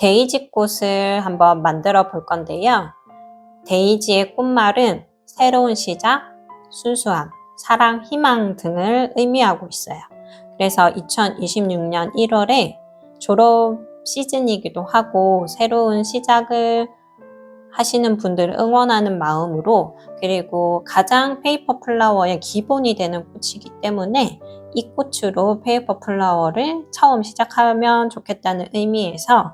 데이지 꽃을 한번 만들어 볼 건데요. 데이지의 꽃말은 새로운 시작, 순수함, 사랑, 희망 등을 의미하고 있어요. 그래서 2026년 1월에 졸업 시즌이기도 하고 새로운 시작을 하시는 분들을 응원하는 마음으로, 그리고 가장 페이퍼 플라워의 기본이 되는 꽃이기 때문에 이 꽃으로 페이퍼 플라워를 처음 시작하면 좋겠다는 의미에서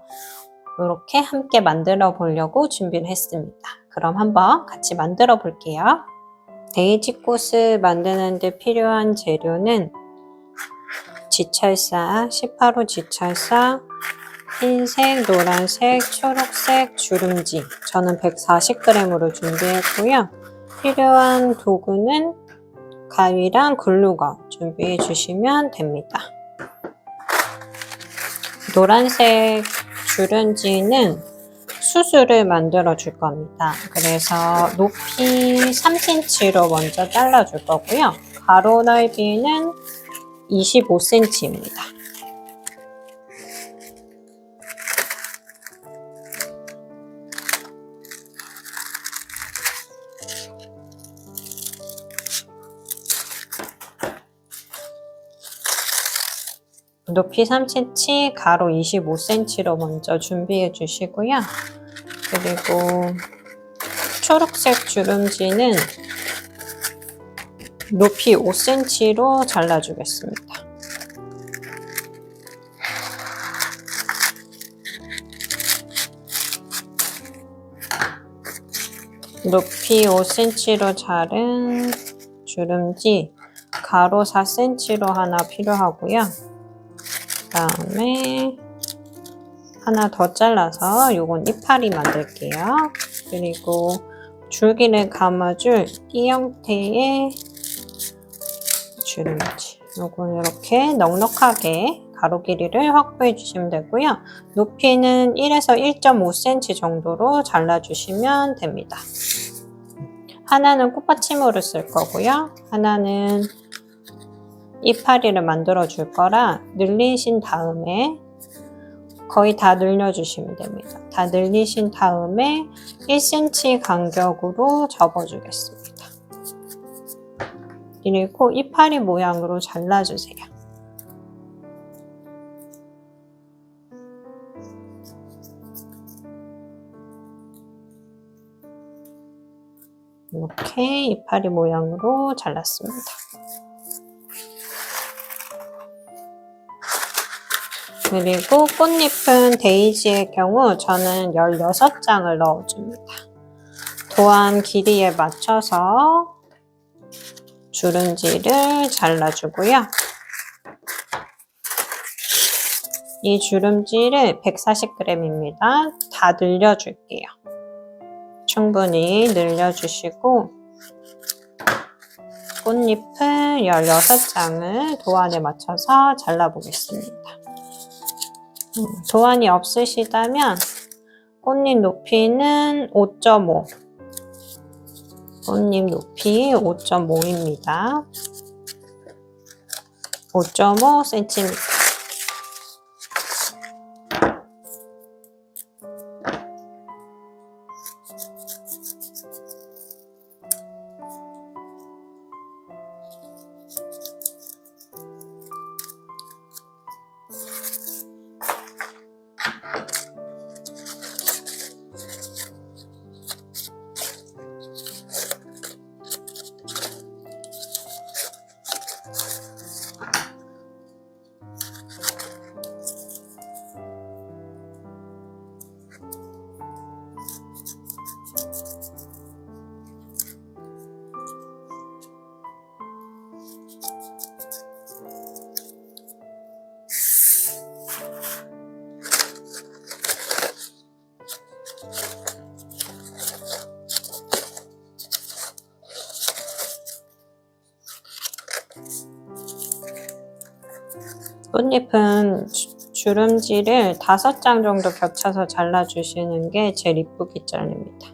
이렇게 함께 만들어 보려고 준비를 했습니다. 그럼 한번 같이 만들어 볼게요. 데이지 꽃을 만드는 데 필요한 재료는 지철사, 18호 지철사, 흰색, 노란색, 초록색 주름지, 저는 140g으로 준비했고요. 필요한 도구는 가위랑 글루건 준비해 주시면 됩니다. 노란색 주름지는 수술을 만들어 줄 겁니다. 그래서 높이 3cm로 먼저 잘라 줄 거고요. 가로 넓이는 25cm입니다. 높이 3cm, 가로 25cm로 먼저 준비해 주시고요. 그리고 초록색 주름지는 높이 5cm로 잘라주겠습니다. 높이 5cm로 자른 주름지 가로 4cm로 하나 필요하고요. 그 다음에 하나 더 잘라서 요건 이파리 만들게요. 그리고 줄기를 감아줄 띠 형태의 주름지, 요건 이렇게 넉넉하게 가로 길이를 확보해 주시면 되고요. 높이는 1에서 1.5cm 정도로 잘라주시면 됩니다. 하나는 꽃받침으로 쓸 거고요. 하나는 이파리를 만들어 줄 거라 늘리신 다음에 거의 다 늘려주시면 됩니다. 다 늘리신 다음에 1cm 간격으로 접어주겠습니다. 그리고 이파리 모양으로 잘라주세요. 이렇게 이파리 모양으로 잘랐습니다. 그리고 꽃잎은 데이지의 경우 저는 16장을 넣어줍니다. 도안 길이에 맞춰서 주름지를 잘라주고요. 이 주름지를 140g입니다. 다 늘려줄게요. 충분히 늘려주시고 꽃잎은 16장을 도안에 맞춰서 잘라보겠습니다. 도안이 없으시다면 꽃잎 높이는 5.5, 꽃잎 높이 5.5입니다. 5.5cm. 꽃잎은 주름지를 5장 정도 겹쳐서 잘라주시는 게 제일 이쁘게 잘립니다.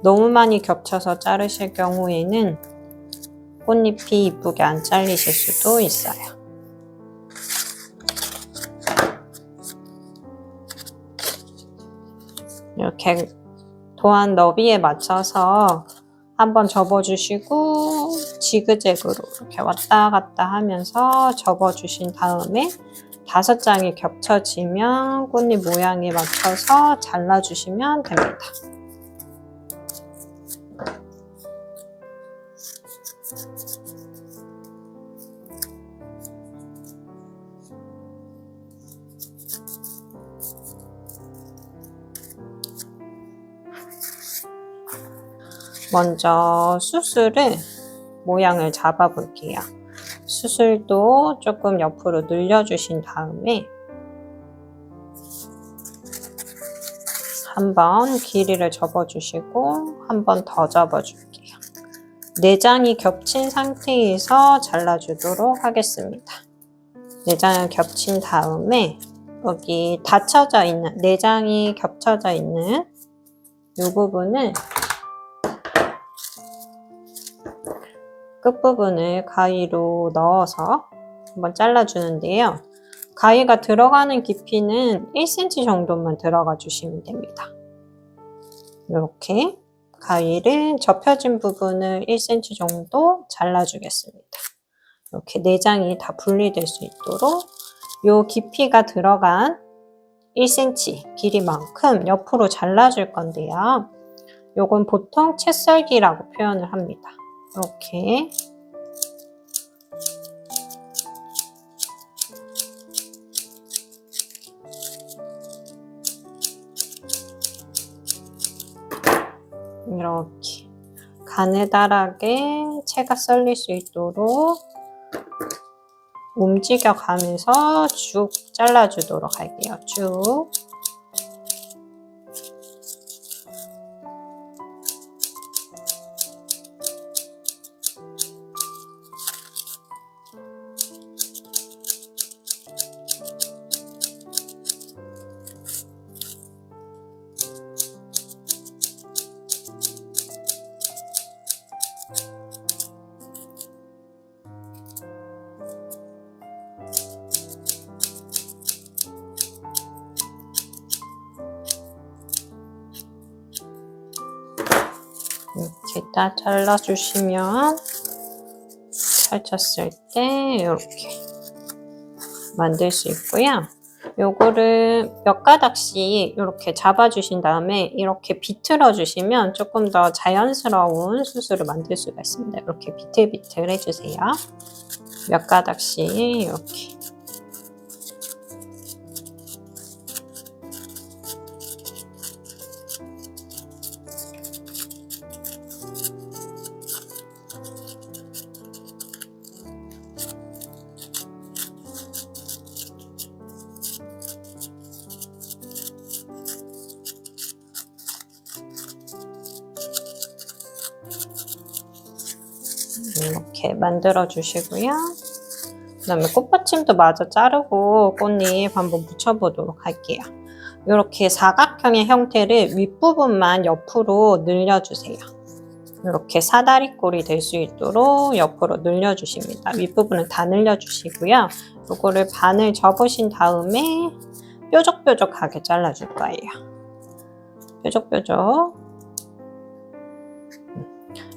너무 많이 겹쳐서 자르실 경우에는 꽃잎이 이쁘게 안 잘리실 수도 있어요. 이렇게 도안 너비에 맞춰서 한번 접어주시고 지그재그로 이렇게 왔다 갔다 하면서 접어주신 다음에 5장이 겹쳐지면 꽃잎 모양에 맞춰서 잘라주시면 됩니다. 먼저 수술을 모양을 잡아 볼게요. 수술도 조금 옆으로 늘려주신 다음에 한번 길이를 접어주시고 한 번 더 접어줄게요. 4장이 겹친 상태에서 잘라주도록 하겠습니다. 4장을 겹친 다음에 여기 닫혀져 있는 4장이 겹쳐져 있는 이 부분을 끝부분을 가위로 넣어서 한번 잘라주는데요. 가위가 들어가는 깊이는 1cm 정도만 들어가 주시면 됩니다. 이렇게 가위를 접혀진 부분을 1cm 정도 잘라주겠습니다. 이렇게 4장이 다 분리될 수 있도록 이 깊이가 들어간 1cm 길이만큼 옆으로 잘라줄 건데요. 요건 보통 채썰기라고 표현을 합니다. 이렇게 가느다랗게 채가 썰릴 수 있도록 움직여 가면서 쭉 잘라주도록 할게요. 쭉. 이렇게 딱 잘라주시면 살쪘을 때 이렇게 만들 수 있고요. 요거를 몇 가닥씩 이렇게 잡아주신 다음에 이렇게 비틀어 주시면 조금 더 자연스러운 수술을 만들 수가 있습니다. 이렇게 비틀비틀 해주세요. 몇 가닥씩 이렇게. 이렇게 만들어 주시고요. 그 다음에 꽃받침도 마저 자르고 꽃잎 한번 붙여보도록 할게요. 이렇게 사각형의 형태를 윗부분만 옆으로 늘려주세요. 이렇게 사다리꼴이 될 수 있도록 옆으로 늘려주십니다. 윗부분은 다 늘려주시고요. 이거를 반을 접으신 다음에 뾰족뾰족하게 잘라줄 거예요. 뾰족뾰족.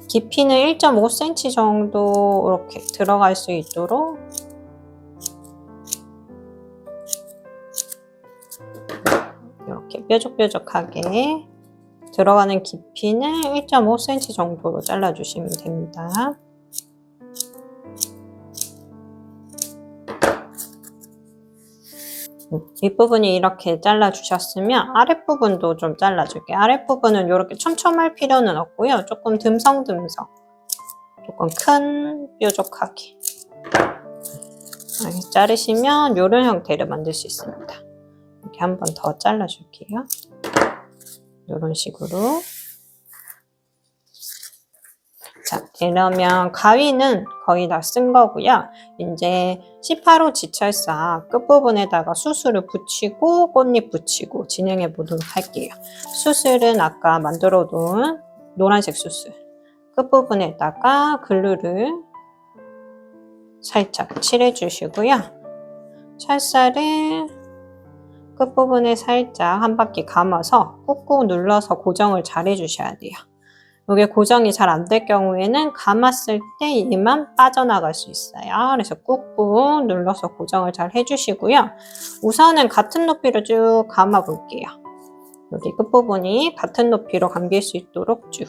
깊이는 1.5cm 정도 이렇게 들어갈 수 있도록 이렇게 뾰족뾰족하게 들어가는 깊이는 1.5cm 정도로 잘라주시면 됩니다. 윗부분이 이렇게 잘라주셨으면 아랫부분도 좀 잘라줄게요. 아랫부분은 이렇게 촘촘할 필요는 없고요. 조금 듬성듬성, 조금 큰 뾰족하게 이렇게 자르시면 이런 형태를 만들 수 있습니다. 이렇게 한 번 더 잘라줄게요. 이런 식으로. 자, 이러면 가위는 거의 다 쓴 거고요. 이제 C8호 지철사 끝부분에다가 수술을 붙이고 꽃잎 붙이고 진행해 보도록 할게요. 수술은 아까 만들어 놓은 노란색 수술 끝부분에다가 글루를 살짝 칠해 주시고요. 철사를 끝부분에 살짝 한 바퀴 감아서 꾹꾹 눌러서 고정을 잘 해주셔야 돼요. 이게 고정이 잘 안 될 경우에는 감았을 때 얘만 빠져나갈 수 있어요. 그래서 꾹꾹 눌러서 고정을 잘 해주시고요. 우선은 같은 높이로 쭉 감아 볼게요. 여기 끝부분이 같은 높이로 감길 수 있도록 쭉.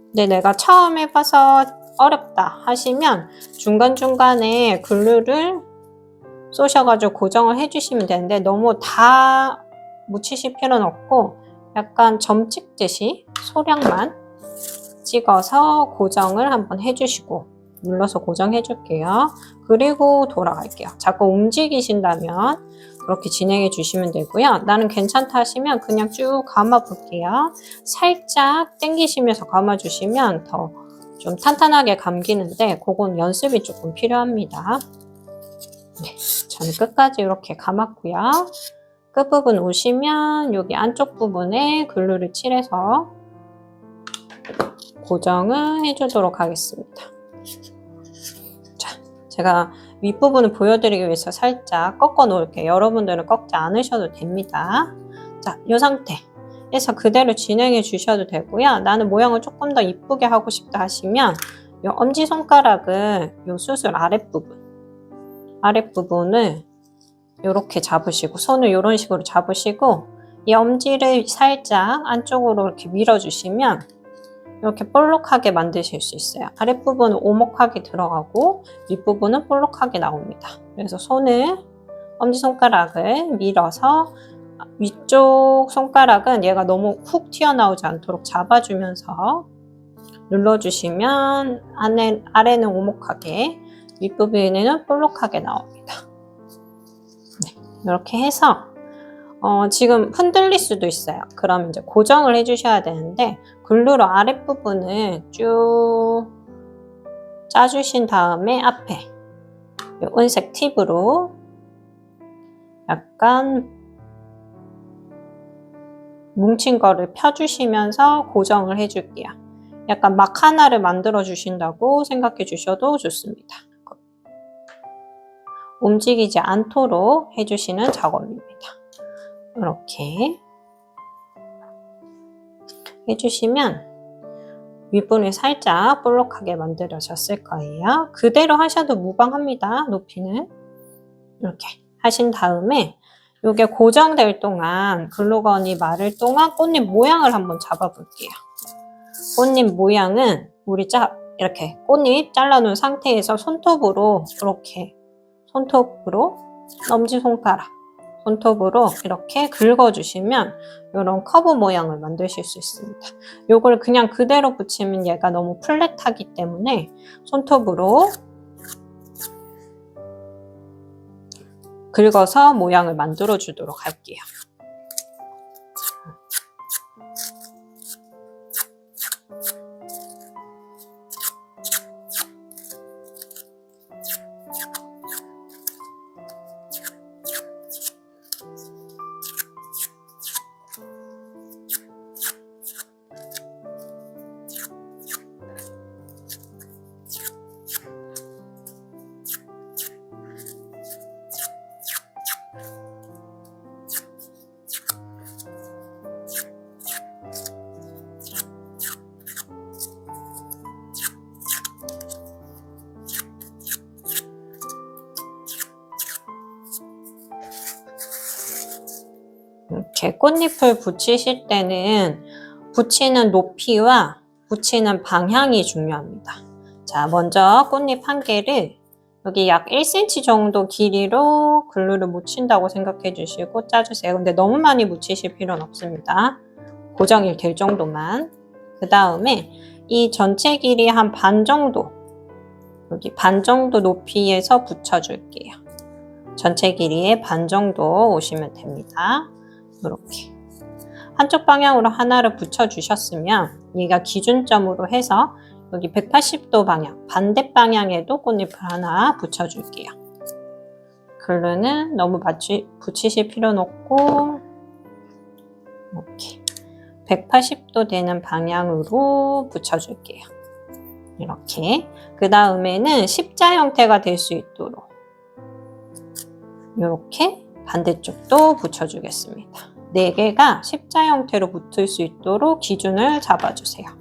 근데 내가 처음 해봐서 어렵다 하시면 중간중간에 글루를 쏘셔가지고 고정을 해주시면 되는데 너무 다 묻히실 필요는 없고 약간 점 찍듯이 소량만 찍어서 고정을 한번 해주시고 눌러서 고정해 줄게요. 그리고 돌아갈게요. 자꾸 움직이신다면 그렇게 진행해 주시면 되고요. 나는 괜찮다 하시면 그냥 쭉 감아 볼게요. 살짝 당기시면서 감아 주시면 더 좀 탄탄하게 감기는데 그건 연습이 조금 필요합니다. 네, 저는 끝까지 이렇게 감았고요. 끝부분 오시면 여기 안쪽 부분에 글루를 칠해서 고정을 해주도록 하겠습니다. 자, 제가 윗부분을 보여드리기 위해서 살짝 꺾어 놓을게요. 여러분들은 꺾지 않으셔도 됩니다. 자, 이 상태에서 그대로 진행해 주셔도 되고요. 나는 모양을 조금 더 이쁘게 하고 싶다 하시면 이 엄지손가락을 이 수술 아랫부분을 이렇게 잡으시고 손을 이런 식으로 잡으시고 이 엄지를 살짝 안쪽으로 이렇게 밀어주시면 이렇게 볼록하게 만드실 수 있어요. 아랫부분은 오목하게 들어가고 윗부분은 볼록하게 나옵니다. 그래서 엄지손가락을 밀어서 위쪽 손가락은 얘가 너무 훅 튀어나오지 않도록 잡아주면서 눌러주시면 아래는 오목하게 윗부분에는 볼록하게 나옵니다. 네, 이렇게 해서 지금 흔들릴 수도 있어요. 그럼 이제 고정을 해주셔야 되는데 글루로 아랫부분을 쭉 짜주신 다음에 앞에 이 은색 팁으로 약간 뭉친 거를 펴주시면서 고정을 해줄게요. 약간 막 하나를 만들어 주신다고 생각해 주셔도 좋습니다. 움직이지 않도록 해주시는 작업입니다. 이렇게 해주시면 윗부분이 살짝 볼록하게 만들어졌을 거예요. 그대로 하셔도 무방합니다. 높이는 이렇게 하신 다음에 이게 고정될 동안 글루건이 마를 동안 꽃잎 모양을 한번 잡아볼게요. 꽃잎 모양은 우리 이렇게 꽃잎 잘라놓은 상태에서 손톱으로 손톱으로 이렇게 긁어주시면 이런 커브 모양을 만드실 수 있습니다. 이걸 그냥 그대로 붙이면 얘가 너무 플랫하기 때문에 손톱으로 긁어서 모양을 만들어 주도록 할게요. 이렇게 꽃잎을 붙이실 때는 붙이는 높이와 붙이는 방향이 중요합니다. 자, 먼저 꽃잎 한 개를 여기 약 1cm 정도 길이로 글루를 묻힌다고 생각해 주시고 짜주세요. 근데 너무 많이 묻히실 필요는 없습니다. 고정이 될 정도만. 그 다음에 이 전체 길이 한 반 정도, 여기 반 정도 높이에서 붙여줄게요. 전체 길이의 반 정도 오시면 됩니다. 이렇게 한쪽 방향으로 하나를 붙여주셨으면 얘가 기준점으로 해서 여기 180도 방향, 반대 방향에도 꽃잎을 하나 붙여줄게요. 글루는 너무 붙이실 필요는 없고 이렇게 180도 되는 방향으로 붙여줄게요. 이렇게 그 다음에는 십자 형태가 될 수 있도록 이렇게 반대쪽도 붙여주겠습니다. 4개가 십자 형태로 붙을 수 있도록 기준을 잡아주세요.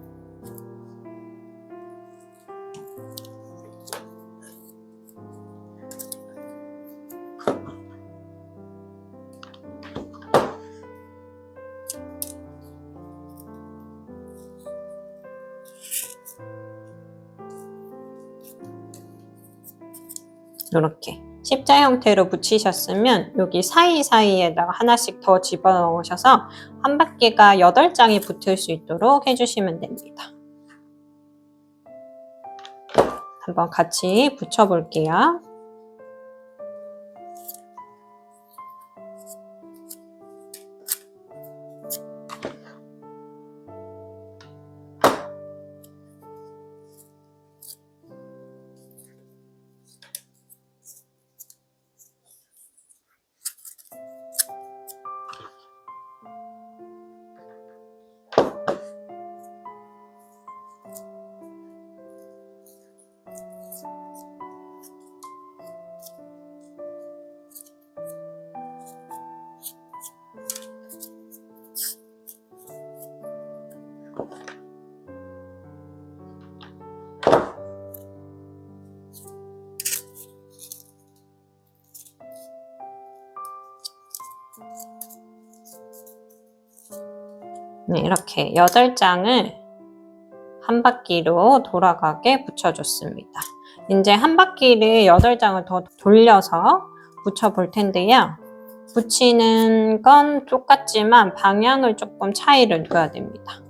이렇게 십자 형태로 붙이셨으면 여기 사이사이에다가 하나씩 더 집어넣으셔서 한 바퀴가 8장이 붙을 수 있도록 해주시면 됩니다. 한번 같이 붙여볼게요. 네, 이렇게 8장을 한 바퀴로 돌아가게 붙여줬습니다. 이제 한 바퀴를 8장을 더 돌려서 붙여볼 텐데요. 붙이는 건 똑같지만 방향을 조금 차이를 둬야 됩니다.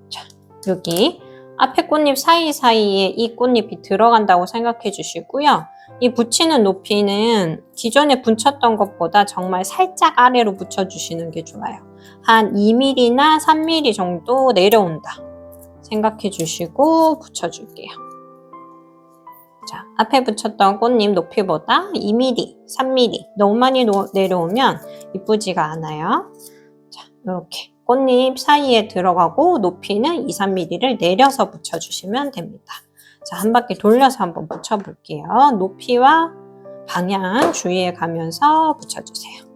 자, 여기 앞에 꽃잎 사이사이에 이 꽃잎이 들어간다고 생각해 주시고요. 이 붙이는 높이는 기존에 붙였던 것보다 정말 살짝 아래로 붙여주시는 게 좋아요. 한 2mm나 3mm 정도 내려온다 생각해 주시고 붙여줄게요. 자, 앞에 붙였던 꽃잎 높이보다 2mm, 3mm 너무 많이 내려오면 이쁘지가 않아요. 자, 이렇게 꽃잎 사이에 들어가고 높이는 2, 3mm를 내려서 붙여주시면 됩니다. 자, 한 바퀴 돌려서 한번 붙여볼게요. 높이와 방향 주의해 가면서 붙여주세요.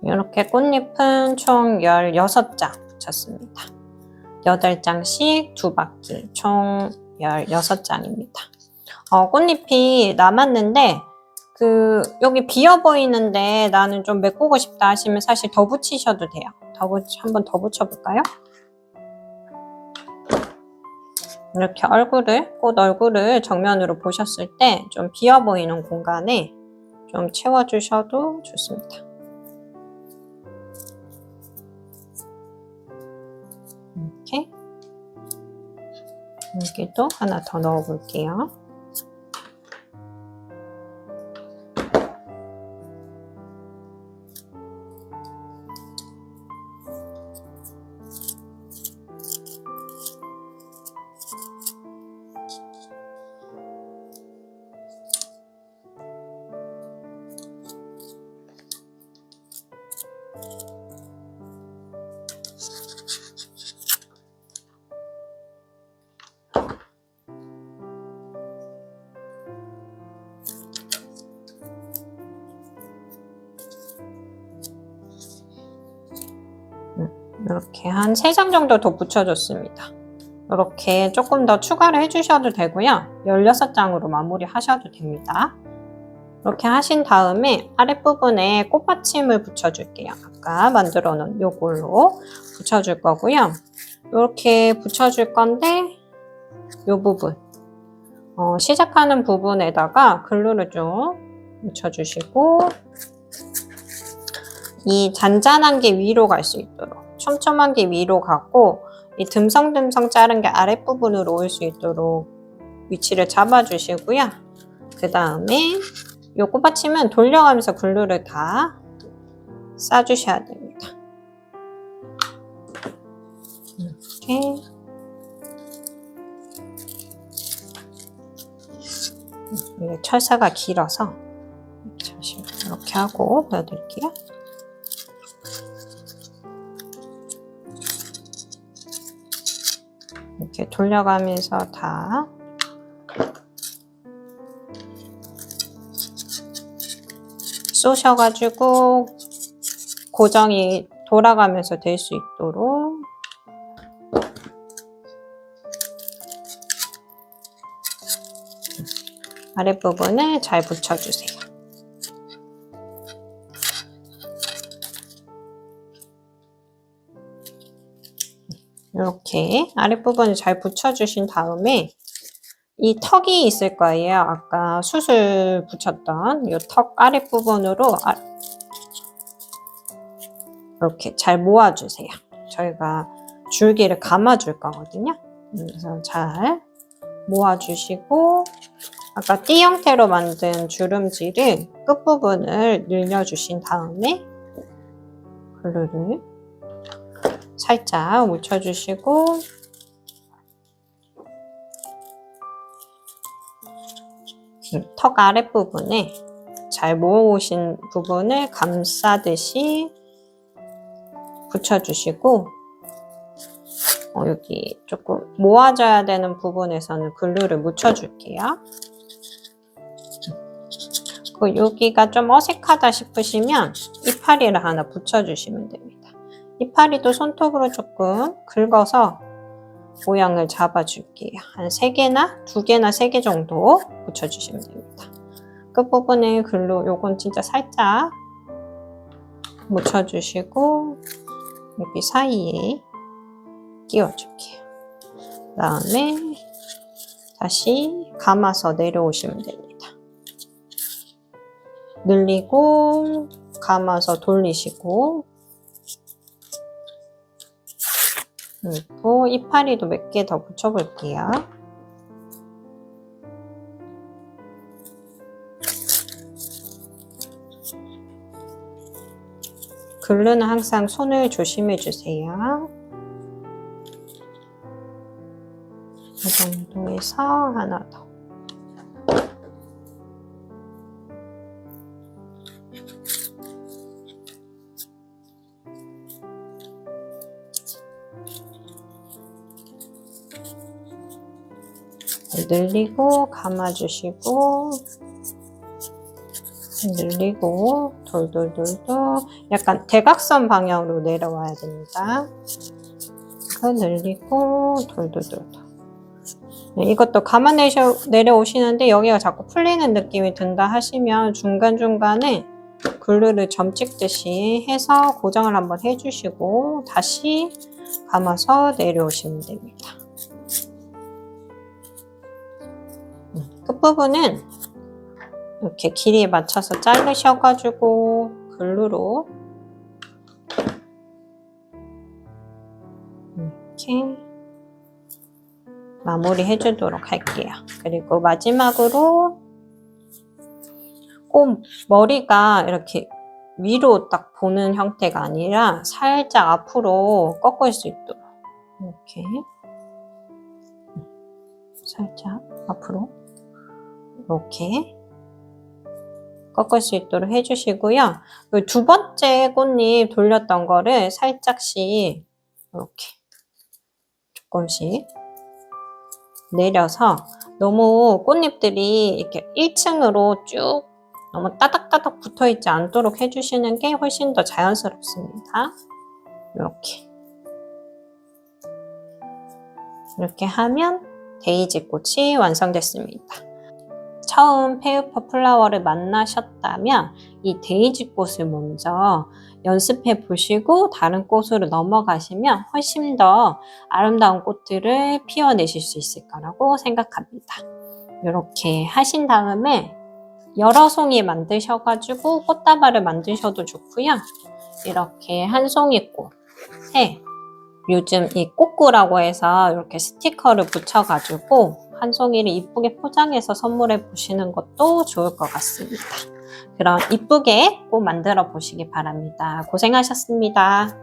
이렇게 꽃잎은 총 16장 붙였습니다. 8장씩 2바퀴, 총 16장입니다. 꽃잎이 남았는데 여기 비어 보이는데 나는 좀 메꾸고 싶다 하시면 사실 더 붙이셔도 돼요. 한번 더 붙여볼까요? 이렇게 꽃 얼굴을 정면으로 보셨을 때 좀 비어 보이는 공간에 좀 채워주셔도 좋습니다. 이렇게 여기도 하나 더 넣어 볼게요. 이렇게 한 3장 정도 더 붙여줬습니다. 이렇게 조금 더 추가를 해주셔도 되고요. 16장으로 마무리 하셔도 됩니다. 이렇게 하신 다음에 아랫부분에 꽃받침을 붙여줄게요. 아까 만들어 놓은 요걸로 붙여줄 거고요. 이렇게 붙여줄 건데 이 부분 시작하는 부분에다가 글루를 좀 묻혀주시고 이 잔잔한 게 위로 갈 수 있도록 촘촘한 게 위로 가고 이 듬성듬성 자른 게 아랫부분으로 올 수 있도록 위치를 잡아주시고요. 그 다음에 이 꽃받침은 돌려가면서 글루를 다 싸주셔야 됩니다. 이렇게 이게 철사가 길어서 잠시만 이렇게 하고 보여드릴게요. 이렇게 돌려가면서 다 쏘셔가지고 고정이 돌아가면서 될 수 있도록 아랫부분에 잘 붙여주세요. 이렇게 아랫부분을 잘 붙여주신 다음에 이 턱이 있을 거예요. 아까 숯을 붙였던 이 턱 아랫부분으로 이렇게 잘 모아주세요. 저희가 줄기를 감아줄 거거든요. 그래서 잘 모아주시고 아까 띠 형태로 만든 주름지를 끝부분을 늘려주신 다음에 글루를 살짝 묻혀주시고 턱 아랫부분에 잘 모으신 부분을 감싸듯이 붙여주시고 여기 조금 모아져야 되는 부분에서는 글루를 묻혀줄게요. 여기가 좀 어색하다 싶으시면 이파리를 하나 붙여주시면 됩니다. 이파리도 손톱으로 조금 긁어서 모양을 잡아줄게요. 한 3개나 2개나 3개 정도 붙여주시면 됩니다. 끝부분에 글루 요건 진짜 살짝 묻혀주시고 여기 사이에 끼워줄게요. 그 다음에 다시 감아서 내려오시면 됩니다. 늘리고 감아서 돌리시고 그리고 이파리도 몇 개 더 붙여볼게요. 글루는 항상 손을 조심해 주세요. 이 정도에서 하나 더. 늘리고 감아주시고 늘리고 돌돌돌돌 약간 대각선 방향으로 내려와야 됩니다. 늘리고 돌돌돌돌 이것도 감아 내려오시는데 여기가 자꾸 풀리는 느낌이 든다 하시면 중간중간에 글루를 점 찍듯이 해서 고정을 한번 해주시고 다시 감아서 내려오시면 됩니다. 끝부분은 이렇게 길이에 맞춰서 자르셔가지고 글루로 이렇게 마무리 해주도록 할게요. 그리고 마지막으로 꼭 머리가 이렇게 위로 딱 보는 형태가 아니라 살짝 앞으로 꺾을 수 있도록 이렇게 살짝 앞으로 이렇게 꺾을 수 있도록 해주시고요. 두 번째 꽃잎 돌렸던 거를 살짝씩 이렇게 조금씩 내려서 너무 꽃잎들이 이렇게 1층으로 쭉 너무 따닥따닥 붙어 있지 않도록 해주시는 게 훨씬 더 자연스럽습니다. 이렇게 하면 데이지 꽃이 완성됐습니다. 처음 페이퍼 플라워를 만나셨다면 이 데이지 꽃을 먼저 연습해 보시고 다른 꽃으로 넘어가시면 훨씬 더 아름다운 꽃들을 피워내실 수 있을 거라고 생각합니다. 이렇게 하신 다음에 여러 송이 만드셔가지고 꽃다발을 만드셔도 좋고요. 이렇게 한 송이 꽃에 요즘 이 꽃구라고 해서 이렇게 스티커를 붙여가지고 한 송이를 이쁘게 포장해서 선물해 보시는 것도 좋을 것 같습니다. 그럼 이쁘게 꽃 만들어 보시기 바랍니다. 고생하셨습니다.